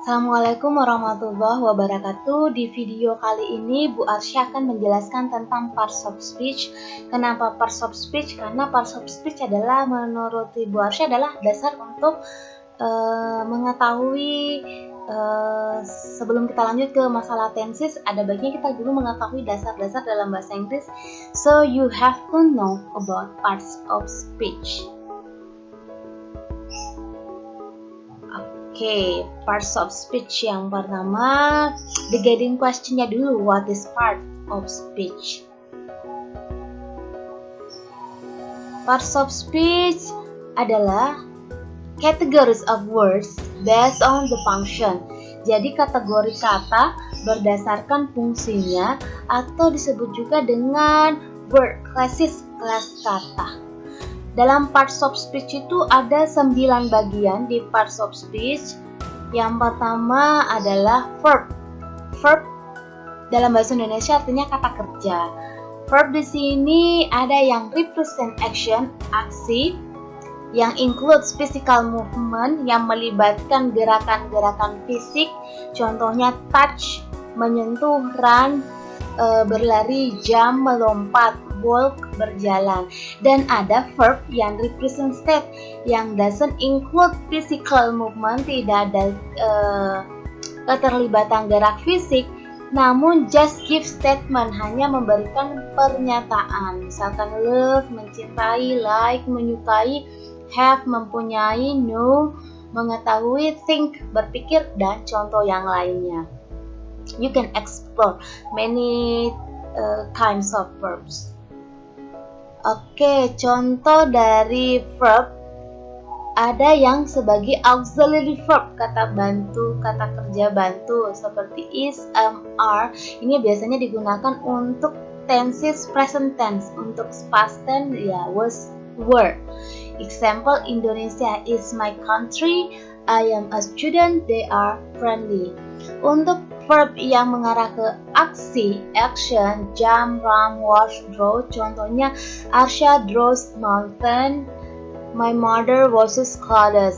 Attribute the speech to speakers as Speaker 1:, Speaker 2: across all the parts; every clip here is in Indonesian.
Speaker 1: Assalamualaikum warahmatullahi wabarakatuh. Di video kali ini Bu Arsya akan menjelaskan tentang parts of speech. Kenapa parts of speech? Karena parts of speech adalah menurut Bu Arsya adalah dasar untuk mengetahui sebelum kita lanjut ke masalah tenses, ada baiknya kita dulu mengetahui dasar-dasar dalam bahasa Inggris. So you have to know about parts of speech. Oke, parts of speech yang pertama, the guiding questionnya dulu, what is part of speech? Parts of speech adalah categories of words based on the function. Jadi kategori kata berdasarkan fungsinya atau disebut juga dengan word classes, kelas kata. Dalam parts of speech itu ada 9 bagian di parts of speech. Yang pertama adalah verb. Verb dalam bahasa Indonesia artinya kata kerja. Verb di sini ada yang represent action, aksi, yang includes physical movement yang melibatkan gerakan-gerakan fisik. Contohnya touch, menyentuh, run, berlari, jump, melompat, walk, berjalan. Dan ada verb yang represent state yang doesn't include physical movement, tidak ada keterlibatan gerak fisik, namun just give statement, hanya memberikan pernyataan. Misalkan love, mencintai, like, menyukai, have, mempunyai, know, mengetahui, think, berpikir, dan contoh yang lainnya. You can explore many kinds of verbs. Oke, contoh dari verb ada yang sebagai auxiliary verb, kata bantu, kata kerja bantu, seperti is, are. Ini biasanya digunakan untuk tenses present tense, untuk past tense ya was, were. Example, Indonesia is my country, I am a student, they are friendly. Untuk verb yang mengarah ke aksi, action, jump, run, wash, draw. Contohnya, Arsya draws mountain, my mother washes clothes.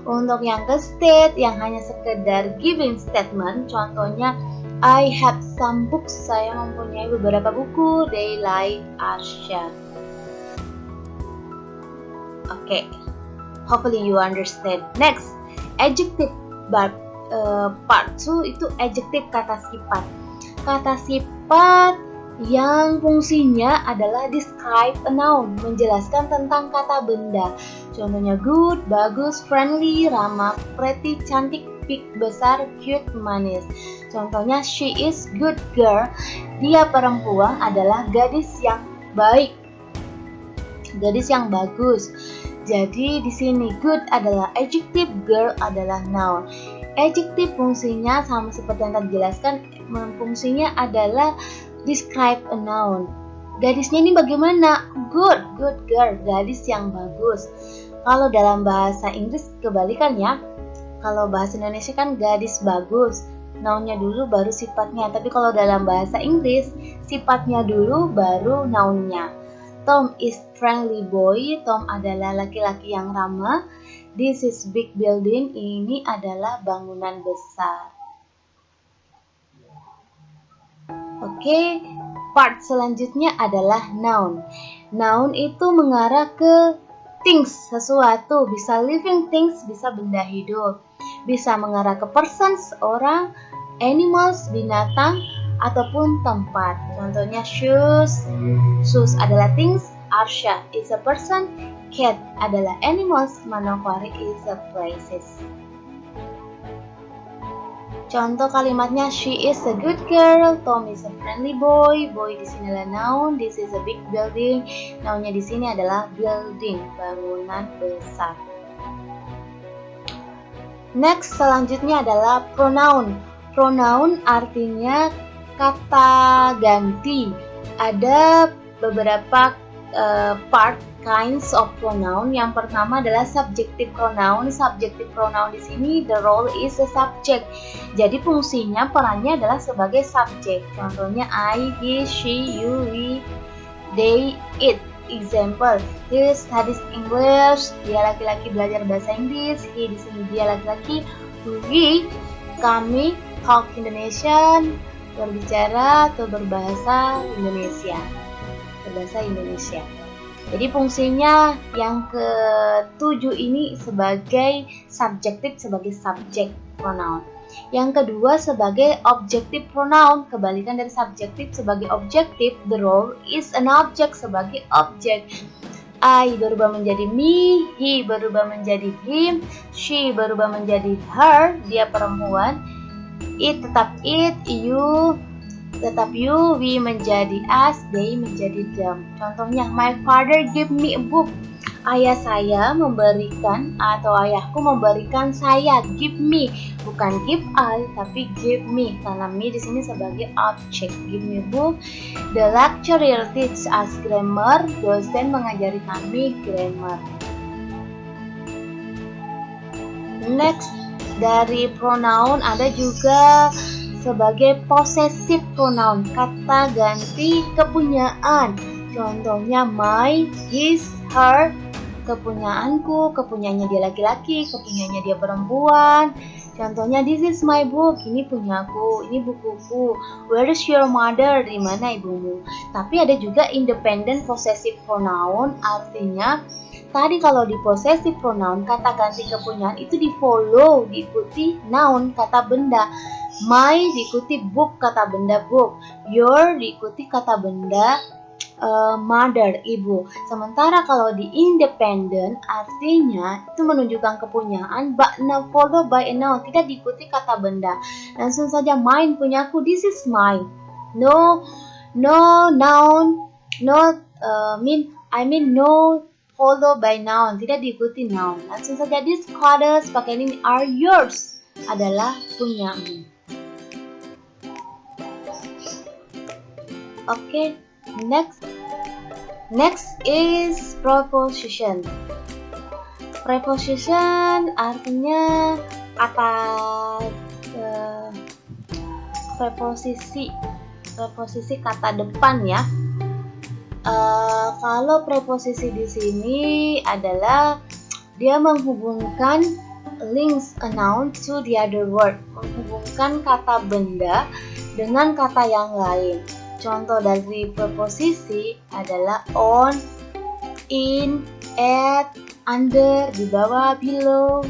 Speaker 1: Untuk yang ke state, yang hanya sekedar giving statement. Contohnya, I have some books, saya mempunyai beberapa buku, they like Arsya. Oke, hopefully you understand. Next, adjective verb. Part 2 itu adjective, kata sifat. Kata sifat yang fungsinya adalah describe a noun, menjelaskan tentang kata benda. Contohnya good, bagus, friendly, ramah, pretty, cantik, big, besar, cute, manis. Contohnya she is good girl, dia perempuan adalah gadis yang baik, gadis yang bagus. Jadi di sini good adalah adjective, girl adalah noun. Adjective fungsinya sama seperti yang tadi dijelaskan, fungsinya adalah describe a noun. Gadisnya ini bagaimana? Good, good girl, gadis yang bagus. Kalau dalam bahasa Inggris kebalikannya, kalau bahasa Indonesia kan gadis bagus, nounnya dulu baru sifatnya. Tapi kalau dalam bahasa Inggris, sifatnya dulu baru nounnya. Tom is friendly boy, Tom adalah laki-laki yang ramah. This is big building, ini adalah bangunan besar. Oke, part selanjutnya adalah noun. Noun itu mengarah ke things, sesuatu, bisa living things, bisa benda hidup. Bisa mengarah ke persons, orang, animals, binatang, ataupun tempat. Contohnya shoes, shoes adalah things, Arsya is a person, cat adalah animals, Manokwari is a places. Contoh kalimatnya, she is a good girl, Tom is a friendly boy, boy di sini adalah noun, this is a big building, nounnya di sini adalah building, bangunan besar. Next, selanjutnya adalah pronoun. Pronoun artinya kata ganti. Ada beberapa part kinds of pronoun. Yang pertama adalah subjective pronoun. Subjective pronoun di sini the role is a subject. Jadi fungsinya, perannya adalah sebagai subjek. Contohnya I, he, she, you, we, they, it. Example, he studies English, dia laki-laki belajar bahasa Inggris. He di sini dia laki-laki We, kami, talk Indonesian, berbicara atau berbahasa Indonesia. Berbahasa Indonesia. Jadi fungsinya yang ke-7 ini sebagai subjektif, sebagai subjek pronoun. Yang kedua sebagai objective pronoun, kebalikan dari subjektif sebagai objektif. The role is an object, sebagai objek. I berubah menjadi me, he berubah menjadi him, she berubah menjadi her, dia perempuan. It tetap it, you tetap you, we menjadi us, they menjadi them. Contohnya, my father give me a book. Ayah saya memberikan atau ayahku memberikan saya, give me, bukan give I tapi give me, karena me di sini sebagai objek. Give me a book. The lecturer teach us grammar. Dosen mengajari kami grammar. Next, dari pronoun ada juga sebagai possessive pronoun, kata ganti kepunyaan. Contohnya my, his, her, kepunyaanku, kepunyaannya dia laki-laki, kepunyaannya dia perempuan. Contohnya, this is my book, ini punyaku, ini bukuku. Where is your mother, di mana ibumu? Tapi ada juga independent possessive pronoun, artinya tadi kalau di possessive pronoun, kata ganti kepunyaan itu di follow, diikuti noun, kata benda. My diikuti book, kata benda book. Your diikuti kata benda mother, ibu. Sementara kalau di independent artinya itu menunjukkan kepunyaan, but now followed by a noun, tidak diikuti kata benda. Langsung saja, mine, punyaku, this is mine. No noun, no followed by noun, tidak diikuti noun. Langsung saja, these clothes, pakaian ini are yours, adalah punyamu. Oke. Next is preposition. Preposition artinya kata preposisi kata depan ya. Kalau preposisi di sini adalah dia menghubungkan links a noun to the other word, menghubungkan kata benda dengan kata yang lain. Contoh dari preposisi adalah on, in, at, under, di bawah, below,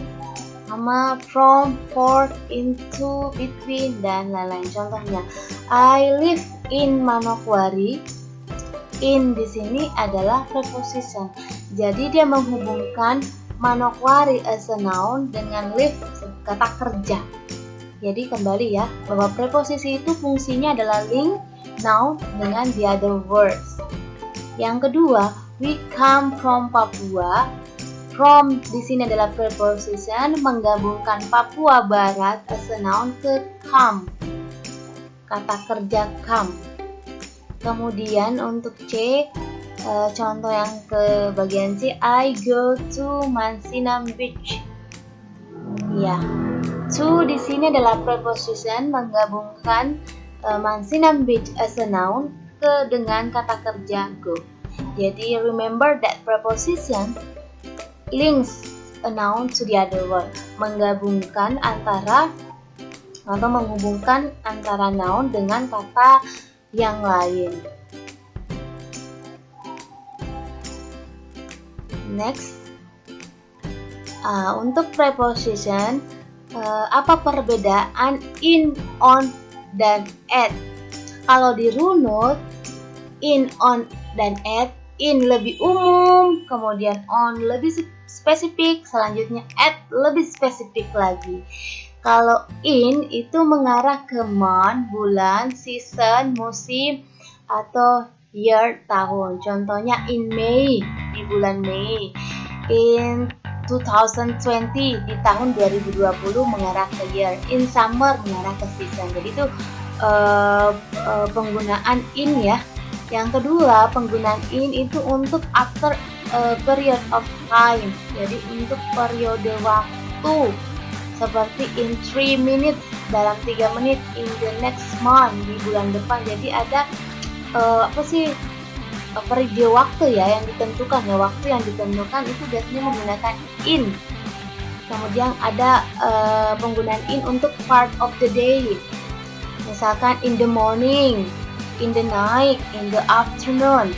Speaker 1: sama from, for, into, between, dan lain-lain. Contohnya, I live in Manokwari. In di sini adalah preposition. Jadi dia menghubungkan Manokwari as a noun dengan live, kata kerja. Jadi kembali ya, bahwa preposisi itu fungsinya adalah link noun dengan the other words. Yang kedua, we come from Papua. From di sini adalah preposition menggabungkan Papua Barat as a noun ke come, kata kerja come. Kemudian untuk C, contoh yang ke bagian C, I go to Mansinam Beach. Ya, to di sini adalah preposition menggabungkan Mansinam Beach as a noun dengan kata kerja go. Jadi remember that preposition links a noun to the other word, menghubungkan antara noun dengan kata yang lain. Next, untuk preposition, apa perbedaan in, on, dan at? Kalau di runut, in, on, dan at, in lebih umum, kemudian on lebih spesifik, selanjutnya at lebih spesifik lagi. Kalau in itu mengarah ke month, bulan, season, musim, atau year, tahun. Contohnya in May, di bulan Mei. In 2020, di tahun 2020 mengarah ke year. In summer mengarah ke season. Jadi itu penggunaan in ya. Yang kedua, penggunaan in itu untuk after period of time. Jadi untuk periode waktu. Seperti in 3 minutes, dalam 3 menit, in the next month, di bulan depan. Jadi ada periode waktu ya yang ditentukan ya, waktu yang ditentukan itu biasanya menggunakan in. Kemudian ada penggunaan in untuk part of the day. Misalkan in the morning, in the night, in the afternoon.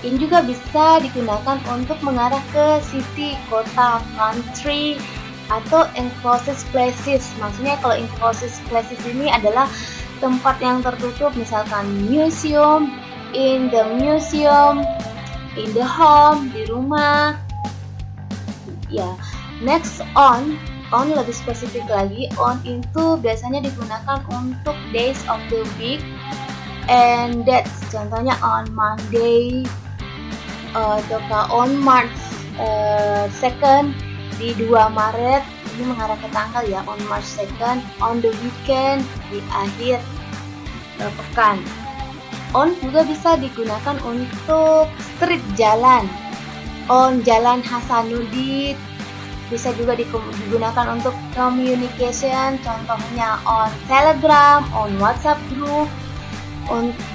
Speaker 1: In juga bisa digunakan untuk mengarah ke city, kota, country, atau enclosed places. Maksudnya kalau enclosed places ini adalah tempat yang tertutup, misalkan museum, in the museum, in the home, di rumah. Ya, next on lebih spesifik lagi. On itu biasanya digunakan untuk days of the week and dates. Contohnya on Monday, atau on March 2nd, di 2 Maret, ini mengarah ke tanggal ya, on March 2nd, on the weekend, di akhir pekan. On juga bisa digunakan untuk street, jalan. On Jalan Hasanuddin. Bisa juga digunakan untuk communication, contohnya on Telegram, on WhatsApp group.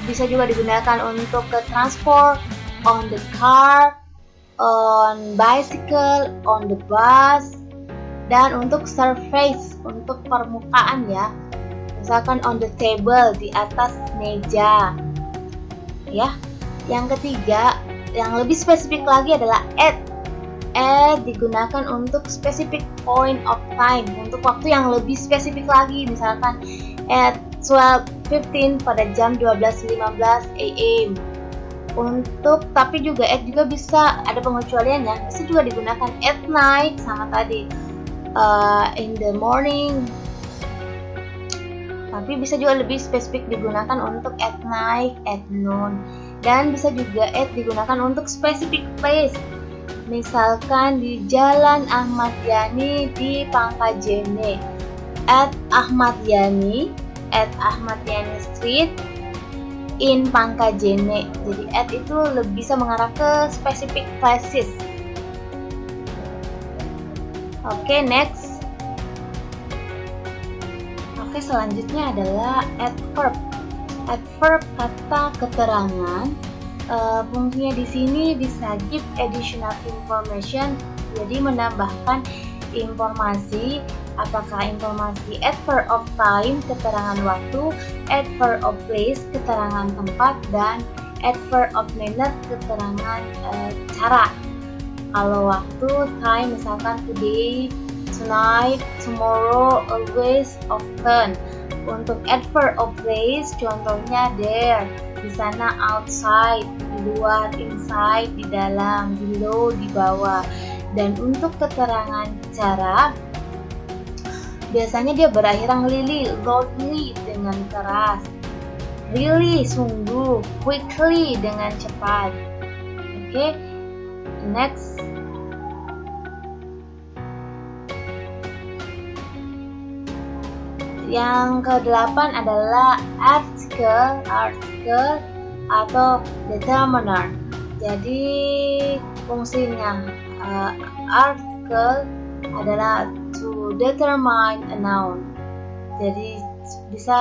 Speaker 1: Bisa juga digunakan untuk ke transport, on the car, on bicycle, on the bus. Dan untuk surface, untuk permukaan ya, misalkan on the table, di atas meja. Ya, yang ketiga, yang lebih spesifik lagi adalah at. At digunakan untuk specific point of time, untuk waktu yang lebih spesifik lagi, misalkan at 12:15 pada jam 12:15 AM. Tapi juga at juga bisa ada pengecualiannya, bisa juga digunakan at night sama tadi, in the morning. Tapi bisa juga lebih spesifik digunakan untuk at night, at noon. Dan bisa juga at digunakan untuk specific place. Misalkan di Jalan Ahmad Yani di Pangkajene, at Ahmad Yani Street in Pangkajene. Jadi at itu lebih bisa mengarah ke specific places. Oke, next. Oke, selanjutnya adalah adverb. Adverb kata keterangan. Fungsinya di sini bisa give additional information, jadi menambahkan informasi. Apakah informasi adverb of time, keterangan waktu, adverb of place, keterangan tempat, dan adverb of manner, keterangan cara. Kalau waktu, time, misalkan today, tonight, tomorrow, always, often. Untuk adverb of place, contohnya there, di sana, outside, di luar, inside, di dalam, below, di bawah. Dan untuk keterangan cara, biasanya dia berakhiran really, loudly, dengan keras, really, sungguh, quickly, dengan cepat. Oke, next. Yang ke-8 adalah article atau determiner. Jadi fungsinya article adalah to determine a noun. Jadi bisa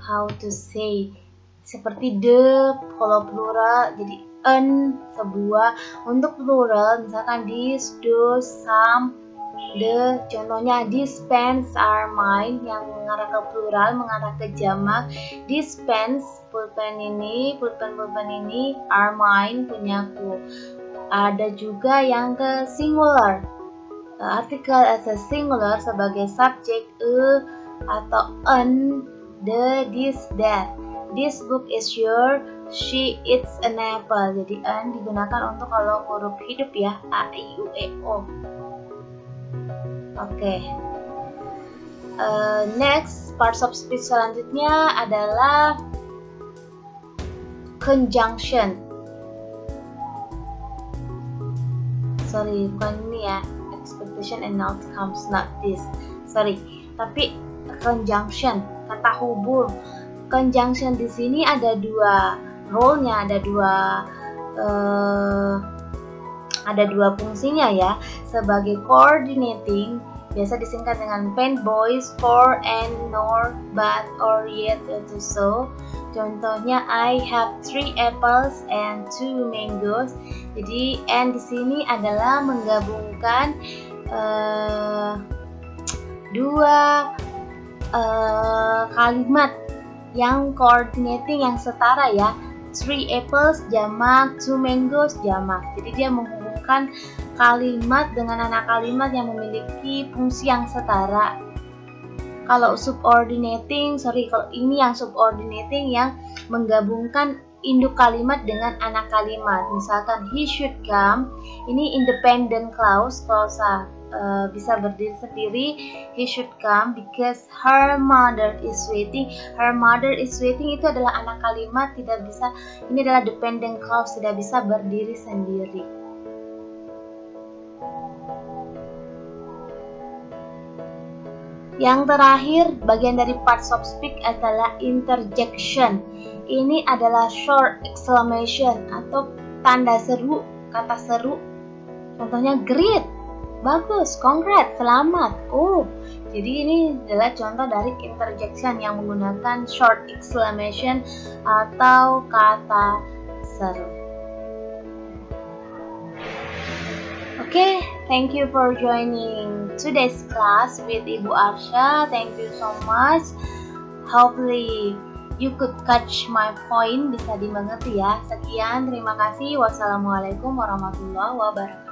Speaker 1: how to say, seperti the kalau plural, jadi an sebuah. Untuk plural misalkan this, those, some, the. Contohnya these pens are mine, yang mengarah ke plural, mengarah ke jamak. These pens, pulpen ini are mine, punyaku. Ada juga yang ke singular, article as a singular sebagai subjek a atau an, the, this, that. This book is yours, she eats an apple. Jadi an digunakan untuk kalau huruf hidup ya, a, i, u, e, o. Oke. Next, parts of speech selanjutnya adalah conjunction. Sorry, bukan ini ya. Expectation and outcomes, not this. Sorry, tapi conjunction, kata hubung. Conjunction di sini ada dua role-nya, ada dua fungsinya ya. Sebagai coordinating, biasa disingkat dengan pen, boys, for, and, nor, but, or, yet, to, so. Contohnya I have 3 apples and 2 mangoes. Jadi and di sini adalah menggabungkan dua kalimat yang coordinating, yang setara ya. 3 apples jamak, 2 mangoes jamak. Jadi dia menghubungkan kalimat dengan anak kalimat yang memiliki fungsi yang setara. Kalau ini yang subordinating yang menggabungkan induk kalimat dengan anak kalimat. Misalkan he should come, ini independent clause, klausa bisa berdiri sendiri. He should come because her mother is waiting. Her mother is waiting itu adalah anak kalimat, tidak bisa, ini adalah dependent clause, tidak bisa berdiri sendiri. Yang terakhir, bagian dari parts of speech adalah interjection. Ini adalah short exclamation atau tanda seru, kata seru. Contohnya great, bagus, congrats, selamat. Oh, jadi ini adalah contoh dari interjection yang menggunakan short exclamation atau kata seru. Okay, thank you for joining today's class with Ibu Arsha. Thank you so much. Hopefully you could catch my point, bisa dimengerti ya. Sekian, terima kasih. Wassalamualaikum warahmatullahi wabarakatuh.